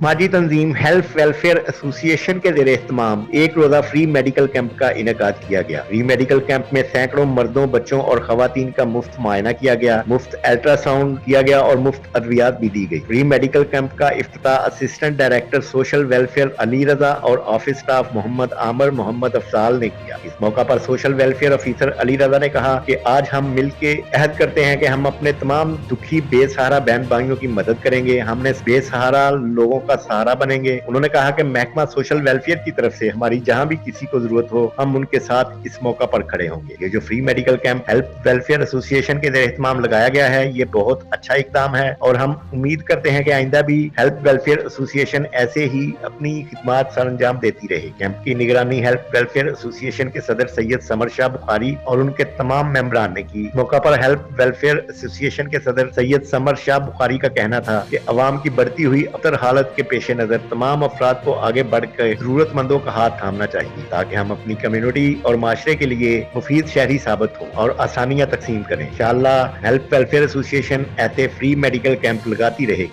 समाजी तंजीम health welfare association के ज़ेर एहतमाम एक रोज़ा फ्री मेडिकल कैंप का इनेकाद किया गया। फ्री मेडिकल कैंप में सैकड़ों मर्दों, बच्चों और खवातीन का मुफ्त मुआयना किया गया, मुफ्त अल्ट्रासाउंड किया गया और मुफ्त अद्वियात भी दी गई। फ्री मेडिकल कैंप का इफ्तिताह assistant director social welfare Ali Raza और ऑफिस स्टाफ मोहम्मद आमर मोहम्मद अफजाल ने किया। इस मौका पर सोशल वेलफेयर ऑफिसर अली रजा ने कहा कि आज हम मिल के अहद करते हैं कि हम अपने तमाम दुखी बेसहारा बहन भाइयों की मदद करेंगे, हमने बेसहारा लोगों का सहारा बनेंगे। उन्होंने कहा कि महकमा सोशल वेलफेयर की तरफ से हमारी जहां भी किसी को जरूरत हो, हम उनके साथ इस मौका पर खड़े होंगे। ये जो free medical camp health welfare association के एहतमाम लगाया गया है, ये बहुत अच्छा इकदाम है और हम उम्मीद करते हैं कि आइंदा भी हेल्थ वेलफेयर एसोसिएशन ऐसे ही अपनी खिदमात सर अंजाम देती रहे। कैंप की निगरानी हेल्थ वेलफेयर एसोसिएशन के सदर सैयद समर शाह बुखारी और उनके तमाम मेंबरान ने की। मौका पर हेल्थ वेलफेयर एसोसिएशन के सदर सैयद समर शाह बुखारी का कहना था कि अवाम की बढ़ती हुई अतर हालत के पेश नजर तमाम अफराद को आगे बढ़कर जरूरतमंदों का हाथ थामना चाहिए ताकि हम अपनी कम्युनिटी और माशरे के लिए मुफीद शहरी साबित हो और आसानियां तकसीम करें। इंशाअल्लाह हेल्थ वेलफेयर एसोसिएशन ऐसे फ्री मेडिकल कैंप लगाती रहेगी।